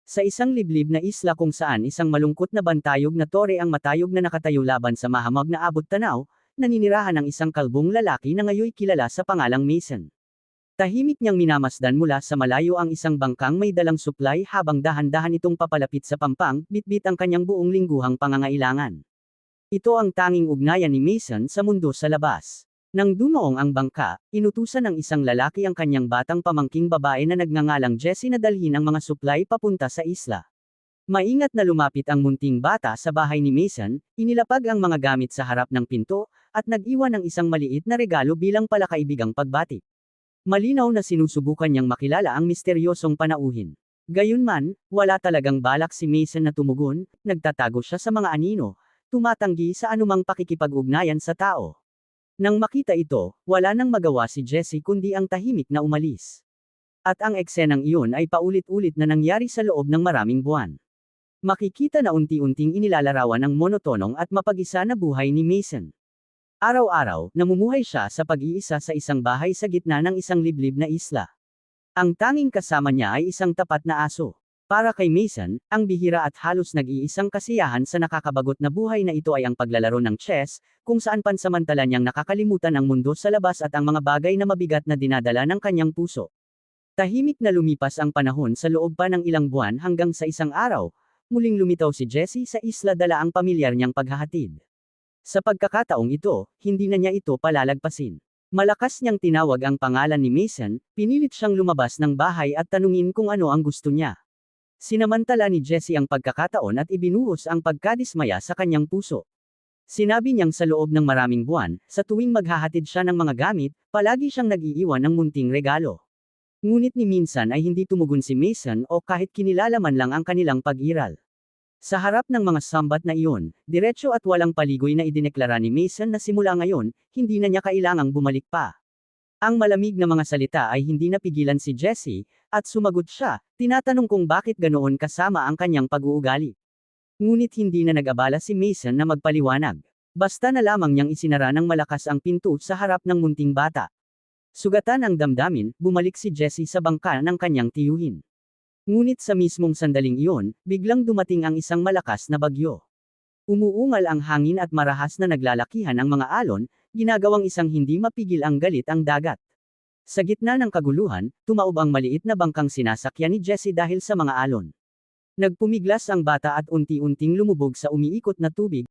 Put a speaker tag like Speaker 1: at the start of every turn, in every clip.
Speaker 1: Sa isang liblib na isla kung saan isang malungkot na bantayog na tore ang matayog na nakatayo laban sa mahamag na abot-tanaw, naninirahan ang isang kalbong lalaki na ngayoy kilala sa pangalang Mason. Tahimik niyang minamasdan mula sa malayo ang isang bangkang may dalang suplay habang dahan-dahan itong papalapit sa pampang, bitbit ang kanyang buong lingguhang pangangailangan. Ito ang tanging ugnayan ni Mason sa mundo sa labas. Nang dumaong ang bangka, inutusan ng isang lalaki ang kanyang batang pamangking babae na nagngangalang Jessie na dalhin ang mga supply papunta sa isla. Maingat na lumapit ang munting bata sa bahay ni Mason, inilapag ang mga gamit sa harap ng pinto, at nag-iwan ng isang maliit na regalo bilang palakaibigang pagbati. Malinaw na sinusubukan niyang makilala ang misteryosong panauhin. Gayunman, wala talagang balak si Mason na tumugon, nagtatago siya sa mga anino, tumatanggi sa anumang pakikipag-ugnayan sa tao. Nang makita ito, wala nang magawa si Jessie kundi ang tahimik na umalis. At ang eksenang iyon ay paulit-ulit na nangyari sa loob ng maraming buwan. Makikita na unti-unting inilalarawan ang monotonong at mapag-isa na buhay ni Mason. Araw-araw, namumuhay siya sa pag-iisa sa isang bahay sa gitna ng isang liblib na isla. Ang tanging kasama niya ay isang tapat na aso. Para kay Mason, ang bihira at halos nag-iisang kasiyahan sa nakakabagot na buhay na ito ay ang paglalaro ng chess, kung saan pansamantala niyang nakakalimutan ang mundo sa labas at ang mga bagay na mabigat na dinadala ng kanyang puso. Tahimik na lumipas ang panahon sa loob pa ng ilang buwan hanggang sa isang araw, muling lumitaw si Jessie sa isla dala ang pamilyar niyang paghahatid. Sa pagkakataong ito, hindi na niya ito palalagpasin. Malakas niyang tinawag ang pangalan ni Mason, pinilit siyang lumabas ng bahay at tanungin kung ano ang gusto niya. Sinamantala ni Jessie ang pagkakataon at ibinuhos ang pagkadismaya sa kanyang puso. Sinabi niyang sa loob ng maraming buwan, sa tuwing maghahatid siya ng mga gamit, palagi siyang nag-iiwan ng munting regalo. Ngunit ni minsan ay hindi tumugon si Mason o kahit kinilala man lang ang kanilang pag-iral. Sa harap ng mga sambat na iyon, diretso at walang paligoy na idineklara ni Mason na simula ngayon, hindi na niya kailangang bumalik pa. Ang malamig na mga salita ay hindi napigilan si Jessie, at sumagot siya, tinatanong kung bakit ganoon kasama ang kanyang pag-uugali. Ngunit hindi na nag-abala si Mason na magpaliwanag. Basta na lamang niyang isinara ng malakas ang pinto sa harap ng munting bata. Sugatan ang damdamin, bumalik si Jessie sa bangka ng kanyang tiyuhin. Ngunit sa mismong sandaling iyon, biglang dumating ang isang malakas na bagyo. Umuungal ang hangin at marahas na naglalakihan ang mga alon, ginagawang isang hindi mapigil ang galit ang dagat. Sa gitna ng kaguluhan, tumaob ang maliit na bangkang sinasakyan ni Jessie dahil sa mga alon. Nagpumiglas ang bata at unti-unting lumubog sa umiikot na tubig.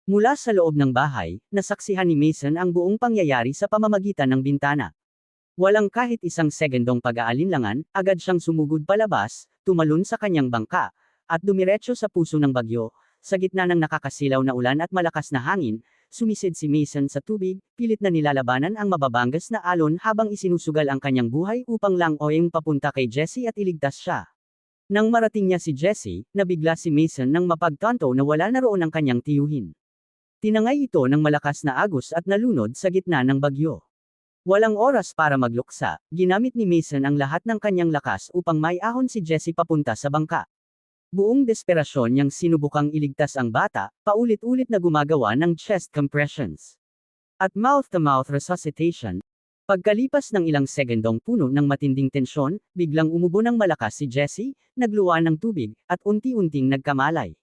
Speaker 1: Mula sa loob ng bahay, nasaksihan ni Mason ang buong pangyayari sa pamamagitan ng bintana. Walang kahit isang segundong pag-aalinlangan, agad siyang sumugod palabas, tumalon sa kanyang bangka, at dumiretso sa puso ng bagyo. Sa gitna ng nakakasilaw na ulan at malakas na hangin, sumisid si Mason sa tubig, pilit na nilalabanan ang mababangas na alon habang isinusugal ang kanyang buhay upang langoying papunta kay Jessie at iligtas siya. Nang marating niya si Jessie, nabigla si Mason nang mapagtanto na wala na roon ang kanyang tiyuhin. Tinangay ito ng malakas na agos at nalunod sa gitna ng bagyo. Walang oras para magluksa, ginamit ni Mason ang lahat ng kanyang lakas upang maiahon si Jessie papunta sa bangka. Buong desperasyon niyang sinubukang iligtas ang bata, paulit-ulit na gumagawa ng chest compressions at mouth-to-mouth resuscitation. Pagkalipas ng ilang segundong puno ng matinding tensyon, biglang umubo ng malakas si Jessie, nagluwa ng tubig, at unti-unting nagkamalay.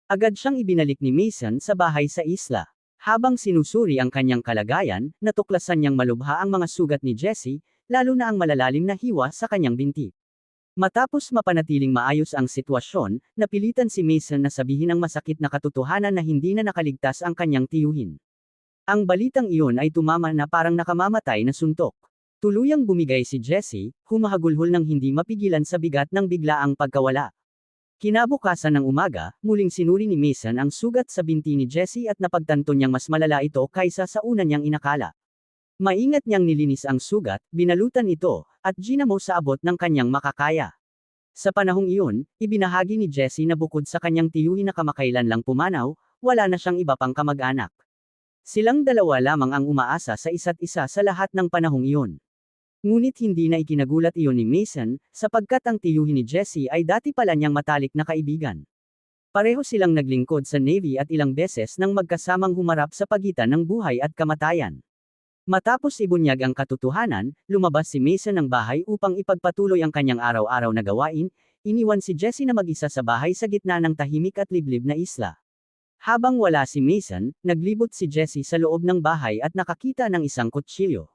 Speaker 1: Agad siyang ibinalik ni Mason sa bahay sa isla. Habang sinusuri ang kanyang kalagayan, natuklasan niyang malubha ang mga sugat ni Jessie, lalo na ang malalalim na hiwa sa kanyang binti. Matapos mapanatiling maayos ang sitwasyon, napilitan si Mason na sabihin ang masakit na katotohanan na hindi na nakaligtas ang kanyang tiyuhin. Ang balitang iyon ay tumama na parang nakamamatay na suntok. Tuluyang bumigay si Jessie, humahagulhol ng hindi mapigilan sa bigat ng biglaang pagkawala. Kinabukasan ng umaga, muling sinuri ni Mason ang sugat sa binti ni Jessie at napagtanto niyang mas malala ito kaysa sa una niyang inakala. Maingat niyang nilinis ang sugat, binalutan ito, at ginamo sa abot ng kanyang makakaya. Sa panahong iyon, ibinahagi ni Jessie na bukod sa kanyang tiyuhin na kamakailan lang pumanaw, wala na siyang iba pang kamag-anak. Silang dalawa lamang ang umaasa sa isa't isa sa lahat ng panahong iyon. Ngunit hindi na ikinagulat iyon ni Mason, sapagkat ang tiyuhin ni Jessie ay dati pala niyang matalik na kaibigan. Pareho silang naglingkod sa Navy at ilang beses nang magkasamang humarap sa pagitan ng buhay at kamatayan. Matapos ibunyag ang katotohanan, lumabas si Mason ng bahay upang ipagpatuloy ang kanyang araw-araw na gawain, iniwan si Jessie na mag-isa sa bahay sa gitna ng tahimik at liblib na isla. Habang wala si Mason, naglibot si Jessie sa loob ng bahay at nakakita ng isang kutsilyo.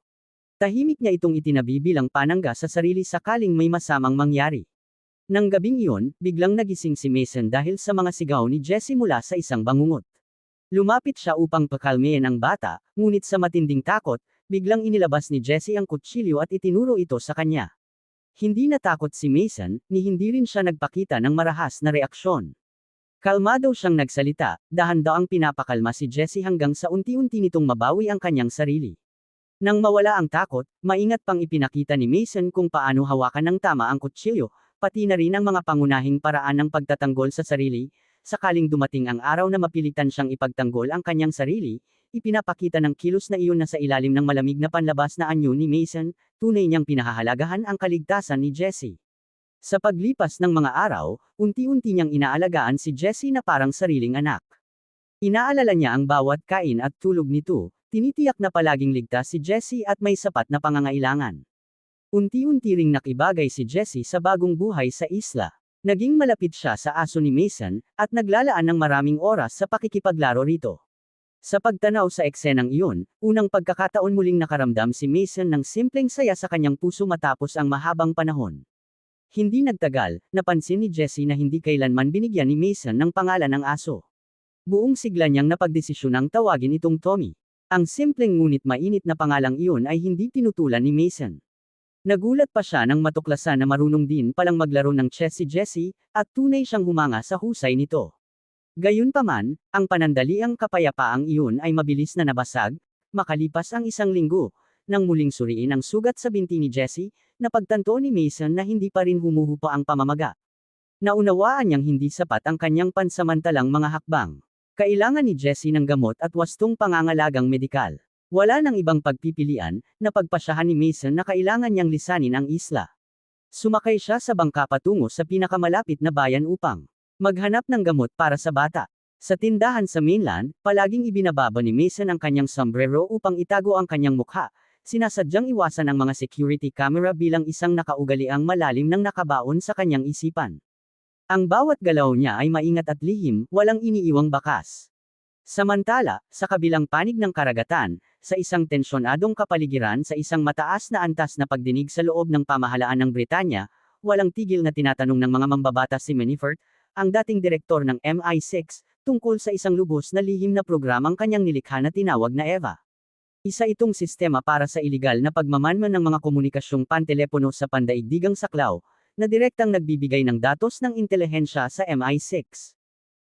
Speaker 1: Tahimik niya itong itinabi bilang panangga sa sarili sakaling may masamang mangyari. Nang gabing iyon, biglang nagising si Mason dahil sa mga sigaw ni Jessie mula sa isang bangungot. Lumapit siya upang pakalmehin ang bata, ngunit sa matinding takot, biglang inilabas ni Jessie ang kutsilyo at itinuro ito sa kanya. Hindi natakot si Mason, ni hindi rin siya nagpakita ng marahas na reaksyon. Kalmado siyang nagsalita, dahan-daang pinapakalma si Jessie hanggang sa unti-unti nitong mabawi ang kanyang sarili. Nang mawala ang takot, maingat pang ipinakita ni Mason kung paano hawakan ng tama ang kutsilyo, pati na rin ang mga pangunahing paraan ng pagtatanggol sa sarili. Sakaling dumating ang araw na mapilitan siyang ipagtanggol ang kanyang sarili, ipinapakita ng kilos na iyon na sa ilalim ng malamig na panlabas na anyo ni Mason, tunay niyang pinahahalagahan ang kaligtasan ni Jessie. Sa paglipas ng mga araw, unti-unti niyang inaalagaan si Jessie na parang sariling anak. Inaalala niya ang bawat kain at tulog nito, tinitiyak na palaging ligtas si Jessie at may sapat na pangangailangan. Unti-unti ring nakibagay si Jessie sa bagong buhay sa isla. Naging malapit siya sa aso ni Mason, at naglalaan ng maraming oras sa pakikipaglaro rito. Sa pagtanaw sa eksenang iyon, unang pagkakataon muling nakaramdam si Mason ng simpleng saya sa kanyang puso matapos ang mahabang panahon. Hindi nagtagal, napansin ni Jessie na hindi kailanman binigyan ni Mason ng pangalan ng aso. Buong sigla niyang napagdesisyonang tawagin itong Tommy. Ang simpleng ngunit mainit na pangalang iyon ay hindi tinutulan ni Mason. Nagulat pa siya nang matuklasan na marunong din palang maglaro ng chess si Jessie, at tunay siyang humanga sa husay nito. Gayunpaman, ang panandaliang kapayapaang iyon ay mabilis na nabasag, makalipas ang isang linggo, nang muling suriin ang sugat sa binti ni Jessie, napagtanto ni Mason na hindi pa rin humuhupa ang pamamaga. Naunawaan niyang hindi sapat ang kanyang pansamantalang mga hakbang. Kailangan ni Jessie ng gamot at wastong pangangalagang medikal. Wala nang ibang pagpipilian, napagpasyahan ni Mason na kailangan niyang lisanin ang isla. Sumakay siya sa bangka patungo sa pinakamalapit na bayan upang maghanap ng gamot para sa bata. Sa tindahan sa mainland, palaging ibinababa ni Mason ang kanyang sombrero upang itago ang kanyang mukha, sinasadyang iwasan ang mga security camera bilang isang nakaugaliang malalim ng nakabaon sa kanyang isipan. Ang bawat galaw niya ay maingat at lihim, walang iniiwang bakas. Samantala, sa kabilang panig ng karagatan, sa isang tensyonadong kapaligiran sa isang mataas na antas na pagdinig sa loob ng pamahalaan ng Britanya, walang tigil na tinatanong ng mga mambabatas si Manifort, ang dating direktor ng MI6, tungkol sa isang lubos na lihim na programang kanyang nilikha na tinawag na EVA. Isa itong sistema para sa iligal na pagmamanman ng mga komunikasyong pantelepono sa pandaigdigang saklaw, na direktang nagbibigay ng datos ng intelihensya sa MI6.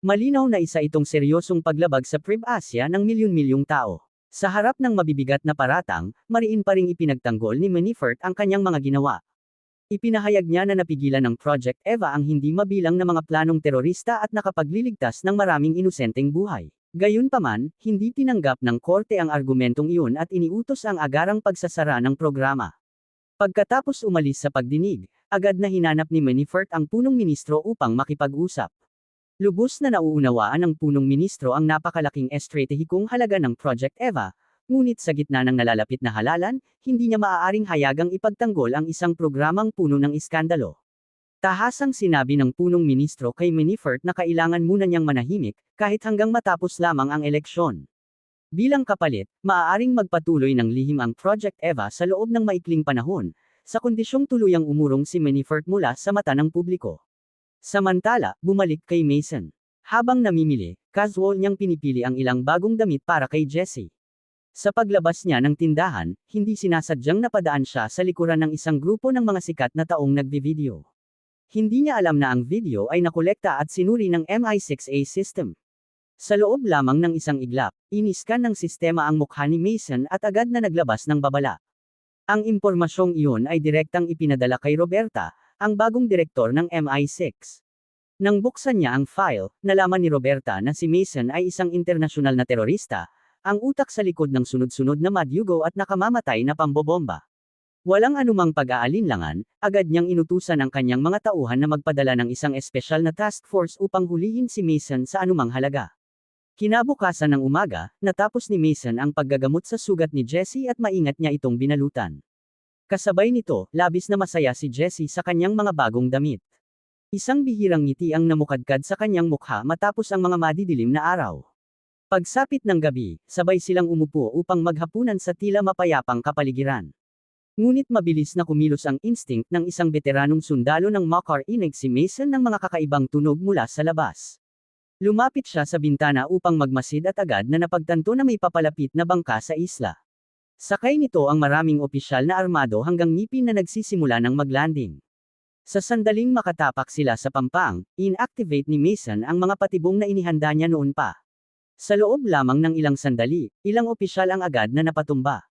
Speaker 1: Malinaw na isa itong seryosong paglabag sa pribasya ng milyon-milyong tao. Sa harap ng mabibigat na paratang, mariin pa ring ipinagtanggol ni Manifort ang kanyang mga ginawa. Ipinahayag niya na napigilan ng Project EVA ang hindi mabilang na mga planong terorista at nakapagliligtas ng maraming inosenteng buhay. Gayunpaman, hindi tinanggap ng korte ang argumentong iyon at iniutos ang agarang pagsasara ng programa. Pagkatapos umalis sa pagdinig, agad na hinanap ni Manifort ang punong ministro upang makipag-usap. Lubos na nauunawaan ng punong ministro ang napakalaking estratehikong halaga ng Project EVA, ngunit sa gitna ng nalalapit na halalan, hindi niya maaaring hayagang ipagtanggol ang isang programang puno ng iskandalo. Tahasang sinabi ng punong ministro kay Manifort na kailangan muna niyang manahimik, kahit hanggang matapos lamang ang eleksyon. Bilang kapalit, maaaring magpatuloy ng lihim ang Project EVA sa loob ng maikling panahon, sa kondisyong tuluyang umurong si Manifort mula sa mata ng publiko. Samantala, bumalik kay Mason. Habang namimili, casual niyang pinipili ang ilang bagong damit para kay Jessie. Sa paglabas niya ng tindahan, hindi sinasadyang napadaan siya sa likuran ng isang grupo ng mga sikat na taong nagbi-video. Hindi niya alam na ang video ay nakolekta at sinuri ng MI6A system. Sa loob lamang ng isang iglap, iniskan ng sistema ang mukha ni Mason at agad na naglabas ng babala. Ang impormasyong iyon ay direktang ipinadala kay Roberta, ang bagong direktor ng MI6. Nang buksan niya ang file, nalaman ni Roberta na si Mason ay isang internasyonal na terorista, ang utak sa likod ng sunod-sunod na madyugo at nakamamatay na pambobomba. Walang anumang pag-aalinlangan, agad niyang inutusan ang kanyang mga tauhan na magpadala ng isang espesyal na task force upang hulihin si Mason sa anumang halaga. Kinabukasan ng umaga, natapos ni Mason ang paggagamot sa sugat ni Jessie at maingat niya itong binalutan. Kasabay nito, labis na masaya si Jessie sa kanyang mga bagong damit. Isang bihirang ngiti ang namukadkad sa kanyang mukha matapos ang mga madidilim na araw. Pagsapit ng gabi, sabay silang umupo upang maghapunan sa tila mapayapang kapaligiran. Ngunit mabilis na kumilos ang instinct ng isang veteranong sundalo ng Makar inig si Mason ng mga kakaibang tunog mula sa labas. Lumapit siya sa bintana upang magmasid at agad na napagtanto na may papalapit na bangka sa isla. Sakay nito ang maraming opisyal na armado hanggang ngipin na nagsisimula ng maglanding. Sa sandaling makatapak sila sa pampang, inactivate ni Mason ang mga patibong na inihanda niya noon pa. Sa loob lamang ng ilang sandali, ilang opisyal ang agad na napatumba.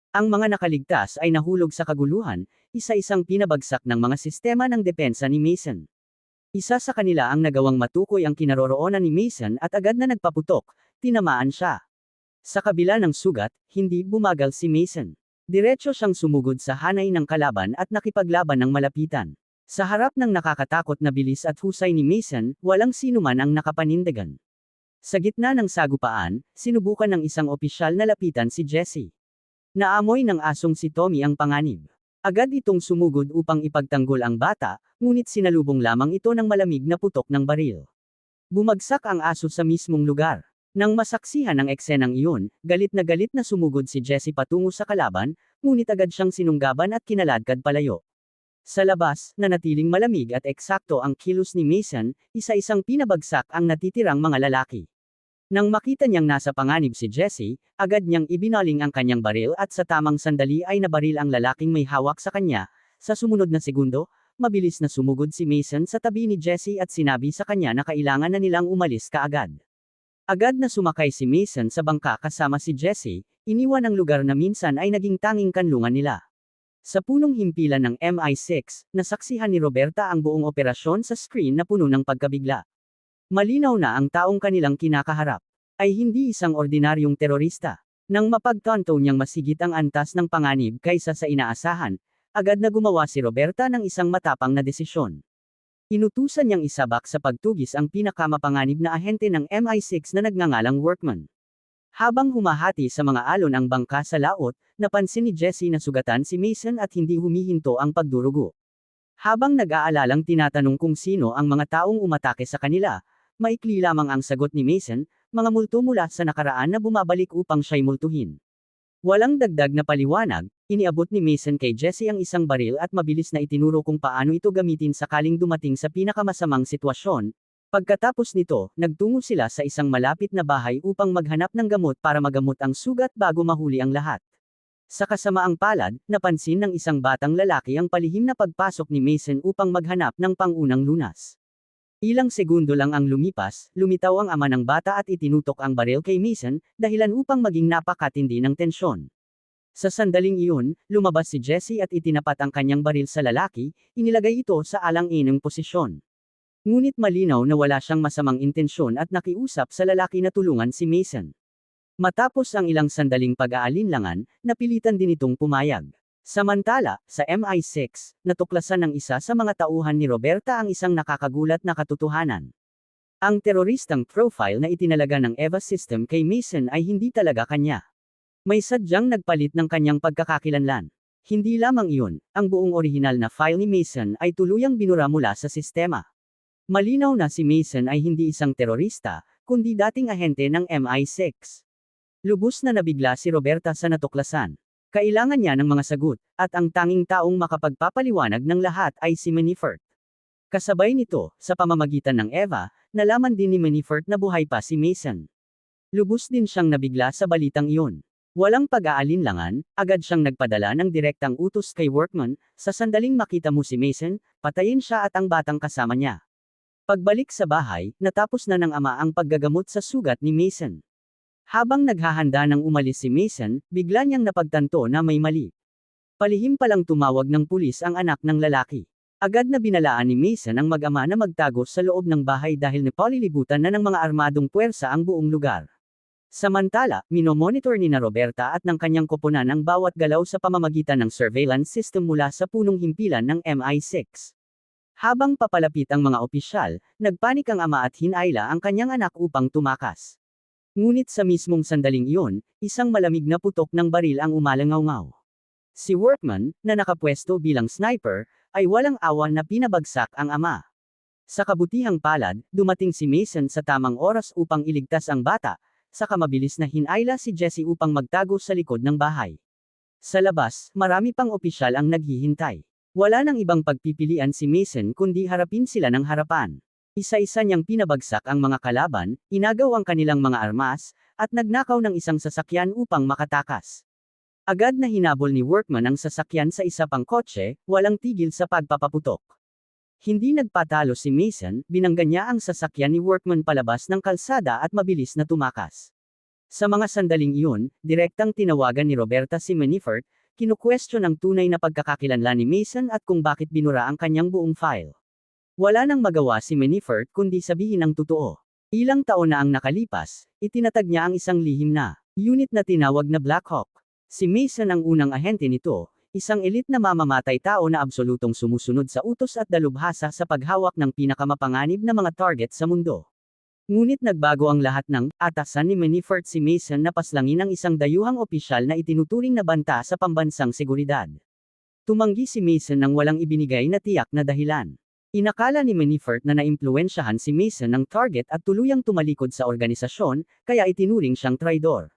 Speaker 1: Ang mga nakaligtas ay nahulog sa kaguluhan, isa-isang pinabagsak ng mga sistema ng depensa ni Mason. Isa sa kanila ang nagawang matukoy ang kinaroroonan ni Mason at agad na nagpaputok, tinamaan siya. Sa kabila ng sugat, hindi bumagal si Mason. Diretso siyang sumugod sa hanay ng kalaban at nakipaglaban ng malapitan. Sa harap ng nakakatakot na bilis at husay ni Mason, walang sino man ang nakapanindigan. Sa gitna ng sagupaan, sinubukan ng isang opisyal na lapitan si Jesse. Naamoy ng asong si Tommy ang panganib. Agad itong sumugod upang ipagtanggol ang bata, ngunit sinalubong lamang ito ng malamig na putok ng baril. Bumagsak ang aso sa mismong lugar. Nang masaksihan ang eksenang iyon, galit na sumugod si Jesse patungo sa kalaban, ngunit agad siyang sinunggaban at kinaladkad palayo. Sa labas, nanatiling malamig at eksakto ang kilos ni Mason, isa-isang pinabagsak ang natitirang mga lalaki. Nang makita niyang nasa panganib si Jesse, agad niyang ibinaling ang kanyang baril at sa tamang sandali ay nabaril ang lalaking may hawak sa kanya. Sa sumunod na segundo, mabilis na sumugod si Mason sa tabi ni Jesse at sinabi sa kanya na kailangan na nilang umalis kaagad. Agad na sumakay si Mason sa bangka kasama si Jesse, iniwan ang lugar na minsan ay naging tanging kanlungan nila. Sa punong himpilan ng MI6, nasaksihan ni Roberta ang buong operasyon sa screen na puno ng pagkabigla. Malinaw na ang taong kanilang kinakaharap ay hindi isang ordinaryong terorista. Nang mapagtanto niyang masigit ang antas ng panganib kaysa sa inaasahan, agad na gumawa si Roberta ng isang matapang na desisyon. Inutusan niyang isabak sa pagtugis ang pinakamapanganib na ahente ng MI6 na nagngangalang Workman. Habang humahati sa mga alon ang bangka sa laot, napansin ni Jesse na sugatan si Mason at hindi humihinto ang pagdurugo. Habang nag-aalalang tinatanong kung sino ang mga taong umatake sa kanila, maikli lamang ang sagot ni Mason, mga multo mula sa nakaraan na bumabalik upang siya'y multuhin. Walang dagdag na paliwanag, iniabot ni Mason kay Jesse ang isang baril at mabilis na itinuro kung paano ito gamitin sakaling dumating sa pinakamasamang sitwasyon. Pagkatapos nito, nagtungo sila sa isang malapit na bahay upang maghanap ng gamot para magamot ang sugat bago mahuli ang lahat. Sa kasamaang palad, napansin ng isang batang lalaki ang palihim na pagpasok ni Mason upang maghanap ng pangunang lunas. Ilang segundo lang ang lumipas, lumitaw ang ama ng bata at itinutok ang baril kay Mason, dahilan upang maging napakatindi ng tensyon. Sa sandaling iyon, lumabas si Jesse at itinapat ang kanyang baril sa lalaki, inilagay ito sa alang-inang posisyon. Ngunit malinaw na wala siyang masamang intensyon at nakiusap sa lalaki na tulungan si Mason. Matapos ang ilang sandaling pag-aalinlangan, napilitan din itong pumayag. Samantala, sa MI6, natuklasan ng isa sa mga tauhan ni Roberta ang isang nakakagulat na katotohanan. Ang teroristang profile na itinalaga ng EVA system kay Mason ay hindi talaga kanya. May sadyang nagpalit ng kanyang pagkakakilanlan. Hindi lamang iyon, ang buong orihinal na file ni Mason ay tuluyang binura mula sa sistema. Malinaw na si Mason ay hindi isang terorista, kundi dating ahente ng MI6. Lubos na nabigla si Roberta sa natuklasan. Kailangan niya ng mga sagot, at ang tanging taong makapagpapaliwanag ng lahat ay si Manifort. Kasabay nito, sa pamamagitan ng Eva, nalaman din ni Manifort na buhay pa si Mason. Lubos din siyang nabigla sa balitang iyon. Walang pag-aalinlangan, agad siyang nagpadala ng direktang utos kay Workman, sa sandaling makita mo si Mason, patayin siya at ang batang kasama niya. Pagbalik sa bahay, natapos na ng ama ang paggagamot sa sugat ni Mason. Habang naghahanda ng umalis si Mason, bigla niyang napagtanto na may mali. Palihim palang tumawag ng pulis ang anak ng lalaki. Agad na binalaan ni Mason ang mag-ama na magtago sa loob ng bahay dahil napalilibutan na ng mga armadong puwersa ang buong lugar. Samantala, minomonitor ni na Roberta at ng kanyang koponan ang bawat galaw sa pamamagitan ng surveillance system mula sa punong himpilan ng MI6. Habang papalapit ang mga opisyal, nagpanik ang ama at hinayla ang kanyang anak upang tumakas. Ngunit sa mismong sandaling iyon, isang malamig na putok ng baril ang umalangaw-ngaw. Si Workman, na nakapwesto bilang sniper, ay walang awa na pinabagsak ang ama. Sa kabutihang palad, dumating si Mason sa tamang oras upang iligtas ang bata, saka mabilis na hinayla si Jessie upang magtago sa likod ng bahay. Sa labas, marami pang opisyal ang naghihintay. Wala nang ibang pagpipilian si Mason kundi harapin sila ng harapan. Isa-isa niyang pinabagsak ang mga kalaban, inagaw ang kanilang mga armas, at nagnakaw ng isang sasakyan upang makatakas. Agad na hinabol ni Workman ang sasakyan sa isa pang kotse, walang tigil sa pagpapaputok. Hindi nagpatalo si Mason, binangga niya ang sasakyan ni Workman palabas ng kalsada at mabilis na tumakas. Sa mga sandaling iyon, direktang tinawagan ni Roberta si Manifort, kinukwestiyon ang tunay na pagkakakilanlan ni Mason at kung bakit binura ang kanyang buong file. Wala nang magawa si Manifort kundi sabihin ang totoo. Ilang taon na ang nakalipas, itinatag niya ang isang lihim na unit na tinawag na Black Hawk. Si Mason ang unang ahente nito, isang elite na mamamatay tao na absolutong sumusunod sa utos at dalubhasa sa paghawak ng pinakamapanganib na mga target sa mundo. Ngunit nagbago ang lahat ng atasan ni Manifort si Mason na paslangin ang isang dayuhang opisyal na itinuturing na banta sa pambansang seguridad. Tumanggi si Mason nang walang ibinigay na tiyak na dahilan. Inakala ni Manifort na naimpluwensyahan si Mason ng target at tuluyang tumalikod sa organisasyon, kaya itinuring siyang traidor.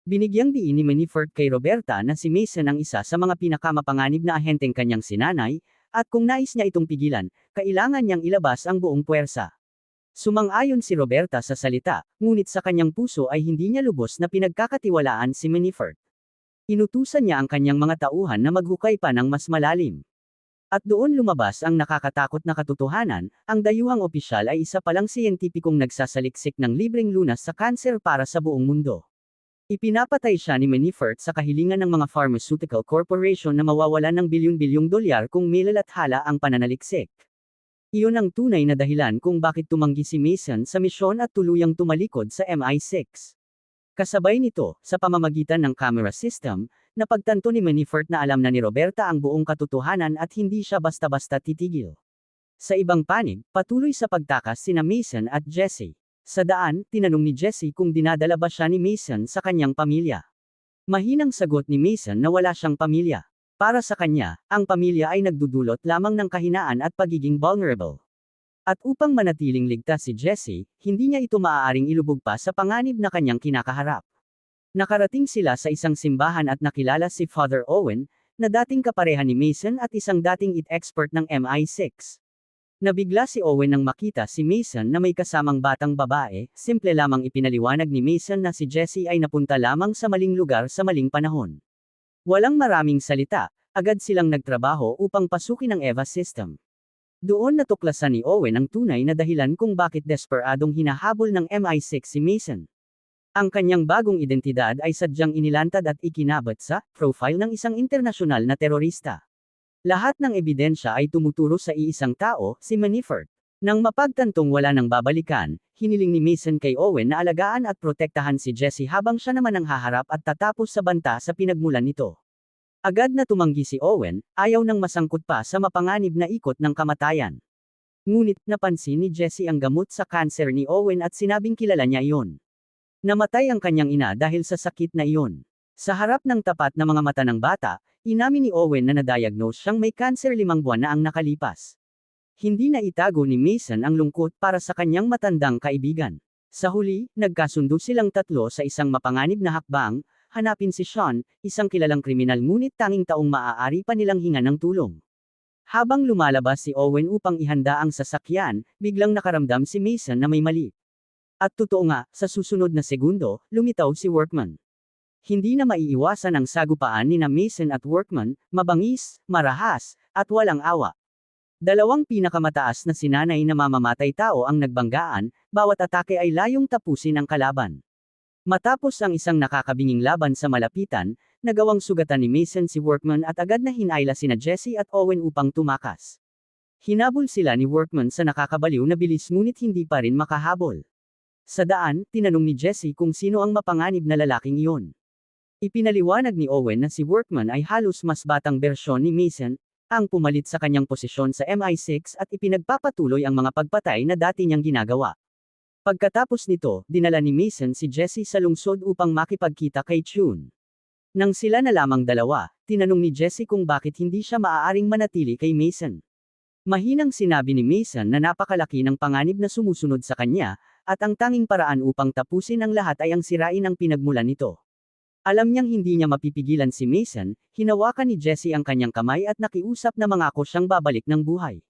Speaker 1: Binigyang diin ni Manifort kay Roberta na si Mason ang isa sa mga pinakamapanganib na ahenteng kanyang sinanay, at kung nais niya itong pigilan, kailangan niyang ilabas ang buong puwersa. Sumang-ayon si Roberta sa salita, ngunit sa kanyang puso ay hindi niya lubos na pinagkakatiwalaan si Manifort. Inutusan niya ang kanyang mga tauhan na maghukay pa ng mas malalim. At doon lumabas ang nakakatakot na katotohanan, ang dayuhang opisyal ay isa palang siyentipikong nagsasaliksik ng libreng lunas sa kanser para sa buong mundo. Ipinapatay siya ni Manifort sa kahilingan ng mga pharmaceutical corporation na mawawalan ng bilyon-bilyong dolyar kung milalathala ang pananaliksik. Iyon ang tunay na dahilan kung bakit tumanggi si Mason sa misyon at tuluyang tumalikod sa MI6. Kasabay nito, sa pamamagitan ng camera system, napagtanto ni Manifort na alam na ni Roberta ang buong katotohanan at hindi siya basta-basta titigil. Sa ibang panig, patuloy sa pagtakas sina Mason at Jessie. Sa daan, tinanong ni Jessie kung dinadala ba siya ni Mason sa kanyang pamilya. Mahinang sagot ni Mason na wala siyang pamilya. Para sa kanya, ang pamilya ay nagdudulot lamang ng kahinaan at pagiging vulnerable. At upang manatiling ligtas si Jessie, hindi niya ito maaaring ilubog pa sa panganib na kanyang kinakaharap. Nakarating sila sa isang simbahan at nakilala si Father Owen, na dating kapareha ni Mason at isang dating IT expert ng MI6. Nabigla si Owen nang makita si Mason na may kasamang batang babae, simple lamang ipinaliwanag ni Mason na si Jessie ay napunta lamang sa maling lugar sa maling panahon. Walang maraming salita, agad silang nagtrabaho upang pasukin ang EVA system. Doon natuklasan ni Owen ang tunay na dahilan kung bakit desperadong hinahabol ng MI6 si Mason. Ang kanyang bagong identidad ay sadyang inilantad at ikinabit sa profile ng isang internasyonal na terorista. Lahat ng ebidensya ay tumuturo sa iisang tao, si Manifort. Nang mapagtantong wala nang babalikan, hiniling ni Mason kay Owen na alagaan at protektahan si Jessie habang siya naman ang haharap at tatapos sa banta sa pinagmulan nito. Agad na tumanggi si Owen, ayaw nang masangkot pa sa mapanganib na ikot ng kamatayan. Ngunit, napansin ni Jessie ang gamot sa kanser ni Owen at sinabing kilala niya iyon. Namatay ang kanyang ina dahil sa sakit na iyon. Sa harap ng tapat na mga mata ng bata, inamin ni Owen na na-diagnose siyang may kanser 5 buwan na ang nakalipas. Hindi na itago ni Mason ang lungkot para sa kanyang matandang kaibigan. Sa huli, nagkasundo silang tatlo sa isang mapanganib na hakbang, hanapin si Sean, isang kilalang kriminal ngunit tanging taong maaari pa nilang hingan ng tulong. Habang lumalabas si Owen upang ihanda ang sasakyan, biglang nakaramdam si Mason na may mali. At totoo nga, sa susunod na segundo, lumitaw si Workman. Hindi na maiiwasan ang sagupaan ni na Mason at Workman, mabangis, marahas, at walang awa. Dalawang pinakamataas na sinanay na mamamatay tao ang nagbanggaan, bawat atake ay layong tapusin ang kalaban. Matapos ang isang nakakabinging laban sa malapitan, nagawang sugatan ni Mason si Workman at agad na hinayla sina Jessie at Owen upang tumakas. Hinabol sila ni Workman sa nakakabaliw na bilis ngunit hindi pa rin makahabol. Sa daan, tinanong ni Jessie kung sino ang mapanganib na lalaking iyon. Ipinaliwanag ni Owen na si Workman ay halos mas batang bersyon ni Mason, ang pumalit sa kanyang posisyon sa MI6 at ipinagpapatuloy ang mga pagpatay na dati niyang ginagawa. Pagkatapos nito, dinala ni Mason si Jessie sa lungsod upang makipagkita kay Chun. Nang sila na lamang dalawa, tinanong ni Jessie kung bakit hindi siya maaaring manatili kay Mason. Mahinang sinabi ni Mason na napakalaki ng panganib na sumusunod sa kanya, at ang tanging paraan upang tapusin ang lahat ay ang sirain ang pinagmulan nito. Alam niyang hindi niya mapipigilan si Mason, hinawakan ni Jesse ang kanyang kamay at nakiusap na mangako siyang babalik ng buhay.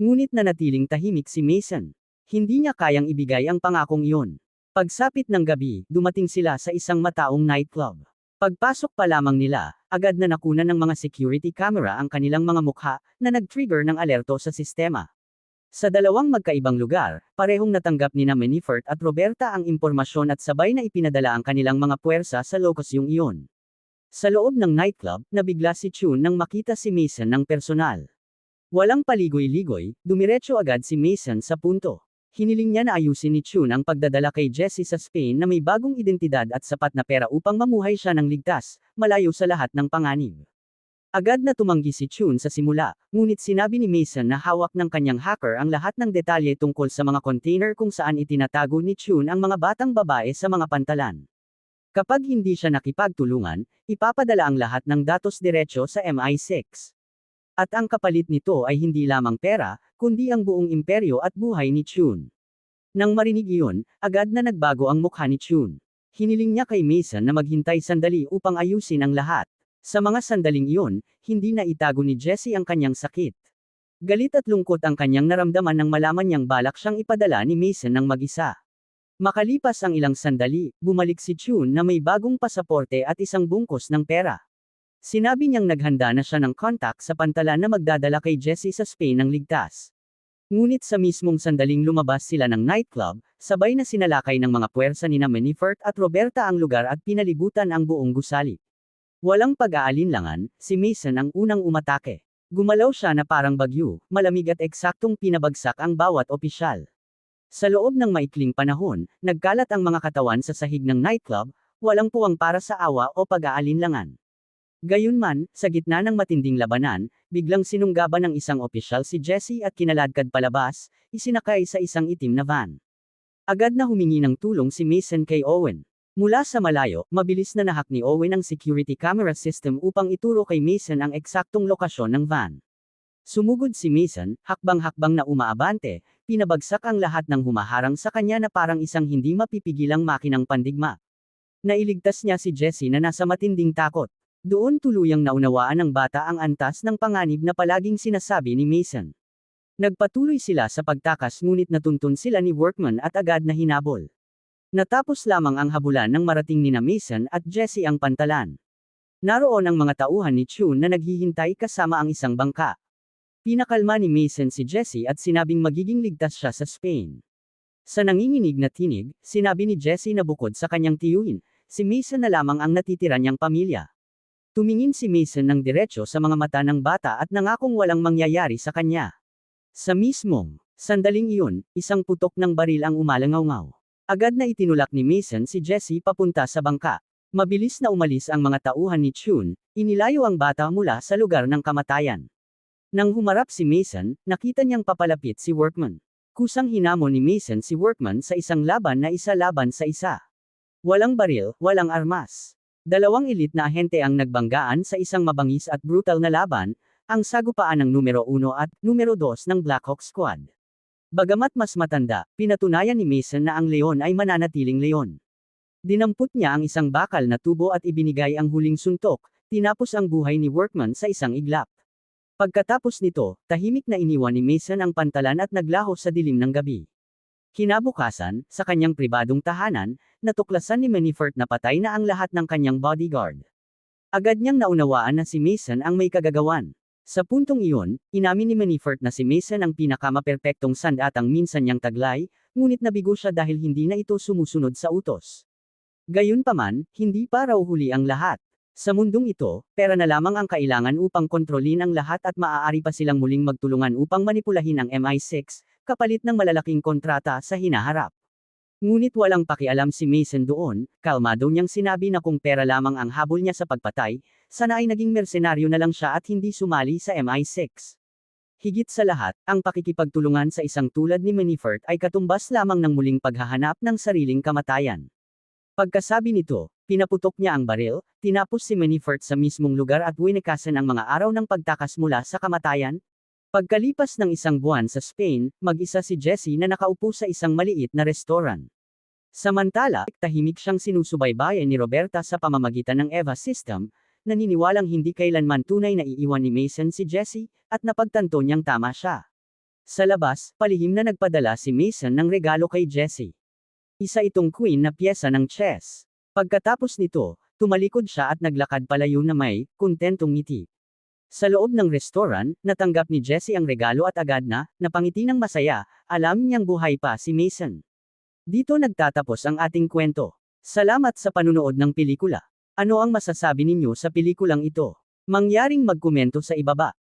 Speaker 1: Ngunit nanatiling tahimik si Mason. Hindi niya kayang ibigay ang pangakong iyon. Pagsapit ng gabi, dumating sila sa isang mataong nightclub. Pagpasok pa lamang nila, agad na nakunan ng mga security camera ang kanilang mga mukha, na nag-trigger ng alerto sa sistema. Sa dalawang magkaibang lugar, parehong natanggap nina Manifort at Roberta ang impormasyon at sabay na ipinadala ang kanilang mga puwersa sa lokasyong iyon. Sa loob ng nightclub, nabigla si Chun nang makita si Mason ng personal. Walang paligoy-ligoy, dumiretso agad si Mason sa punto. Hiniling niya na ayusin ni Chun ang pagdadala kay Jesse sa Spain na may bagong identidad at sapat na pera upang mamuhay siya ng ligtas, malayo sa lahat ng panganib. Agad na tumanggi si Chun sa simula, ngunit sinabi ni Mason na hawak ng kanyang hacker ang lahat ng detalye tungkol sa mga container kung saan itinatago ni Chun ang mga batang babae sa mga pantalan. Kapag hindi siya nakipagtulungan, ipapadala ang lahat ng datos diretso sa MI6. At ang kapalit nito ay hindi lamang pera, kundi ang buong imperyo at buhay ni Chun. Nang marinig iyon, agad na nagbago ang mukha ni Chun. Hiniling niya kay Mason na maghintay sandali upang ayusin ang lahat. Sa mga sandaling iyon, hindi na itago ni Jesse ang kanyang sakit. Galit at lungkot ang kanyang naramdaman nang malaman niyang balak siyang ipadala ni Mason ng mag-isa. Makalipas ang ilang sandali, bumalik si Chun na may bagong pasaporte at isang bungkos ng pera. Sinabi niyang naghanda na siya ng contact sa pantalan na magdadala kay Jesse sa Spain ng ligtas. Ngunit sa mismong sandaling lumabas sila ng nightclub, sabay na sinalakay ng mga puwersa nina Manifort at Roberta ang lugar at pinalibutan ang buong gusali. Walang pag-aalinlangan, si Mason ang unang umatake. Gumalaw siya na parang bagyo, malamig at eksaktong pinabagsak ang bawat opisyal. Sa loob ng maikling panahon, nagkalat ang mga katawan sa sahig ng nightclub, walang puwang para sa awa o pag-aalinlangan. Gayunman, sa gitna ng matinding labanan, biglang sinunggaban ng isang opisyal si Jesse at kinaladkad palabas, isinakay sa isang itim na van. Agad na humingi ng tulong si Mason kay Owen. Mula sa malayo, mabilis na nahak ni Owen ang security camera system upang ituro kay Mason ang eksaktong lokasyon ng van. Sumugod si Mason, hakbang-hakbang na umaabante, pinabagsak ang lahat ng humaharang sa kanya na parang isang hindi mapipigilang makinang pandigma. Nailigtas niya si Jesse na nasa matinding takot. Doon tuluyang naunawaan ng bata ang antas ng panganib na palaging sinasabi ni Mason. Nagpatuloy sila sa pagtakas ngunit natuntun sila ni Workman at agad na hinabol. Natapos lamang ang habulan nang marating nina Mason at Jesse ang pantalan. Naroon ang mga tauhan ni Chun na naghihintay kasama ang isang bangka. Pinakalma ni Mason si Jesse at sinabing magiging ligtas siya sa Spain. Sa nanginginig na tinig, sinabi ni Jesse na bukod sa kanyang tiyuhin, si Mason na lamang ang natitira niyang pamilya. Tumingin si Mason ng diretso sa mga mata ng bata at nangakong walang mangyayari sa kanya. Sa mismong sandaling iyon, isang putok ng baril ang umalangaw-ngaw. Agad na itinulak ni Mason si Jesse papunta sa bangka. Mabilis na umalis ang mga tauhan ni Chun, inilayo ang bata mula sa lugar ng kamatayan. Nang humarap si Mason, nakita niyang papalapit si Workman. Kusang hinamon ni Mason si Workman sa isang laban na isa laban sa isa. Walang baril, walang armas. Dalawang elite na ahente ang nagbanggaan sa isang mabangis at brutal na laban, ang sagupaan ng numero 1 at numero 2 ng Black Hawk Squad. Bagamat mas matanda, pinatunayan ni Mason na ang leon ay mananatiling leon. Dinampot niya ang isang bakal na tubo at ibinigay ang huling suntok, tinapos ang buhay ni Workman sa isang iglap. Pagkatapos nito, tahimik na iniwan ni Mason ang pantalan at naglaho sa dilim ng gabi. Kinabukasan, sa kanyang pribadong tahanan, natuklasan ni Manifort na patay na ang lahat ng kanyang bodyguard. Agad niyang naunawaan na si Mason ang may kagagawan. Sa puntong iyon, inamin ni Manifort na si Mason ang pinakamaperpektong sandatang minsan niyang taglay, ngunit nabigo siya dahil hindi na ito sumusunod sa utos. Gayunpaman, hindi pa raw huli ang lahat. Sa mundong ito, pera na lamang ang kailangan upang kontrolin ang lahat at maaari pa silang muling magtulungan upang manipulahin ang MI6, kapalit ng malalaking kontrata sa hinaharap. Ngunit walang pakialam si Mason doon, kalmado niyang sinabi na kung pera lamang ang habol niya sa pagpatay, sana ay naging mersenaryo na lang siya at hindi sumali sa MI6. Higit sa lahat, ang pakikipagtulungan sa isang tulad ni Manifort ay katumbas lamang ng muling paghahanap ng sariling kamatayan. Pagkasabi nito, pinaputok niya ang baril, tinapos si Manifort sa mismong lugar at winikasan ang mga araw ng pagtakas mula sa kamatayan. Pagkalipas ng isang buwan sa Spain, mag-isa si Jessie na nakaupo sa isang maliit na restaurant. Samantala, tahimik siyang sinusubaybayan ni Roberta sa pamamagitan ng Eva system, naniniwalang hindi kailanman tunay na iiwan ni Mason si Jessie, at napagtanto niyang tama siya. Sa labas, palihim na nagpadala si Mason ng regalo kay Jessie. Isa itong queen na piyesa ng chess. Pagkatapos nito, tumalikod siya at naglakad palayo na may kontentong ngiti. Sa loob ng restaurant, natanggap ni Jessie ang regalo at agad na, napangiti ng masaya, alam niyang buhay pa si Mason. Dito nagtatapos ang ating kwento. Salamat sa panunood ng pelikula. Ano ang masasabi ninyo sa pelikulang ito? Mangyaring magkomento sa ibaba.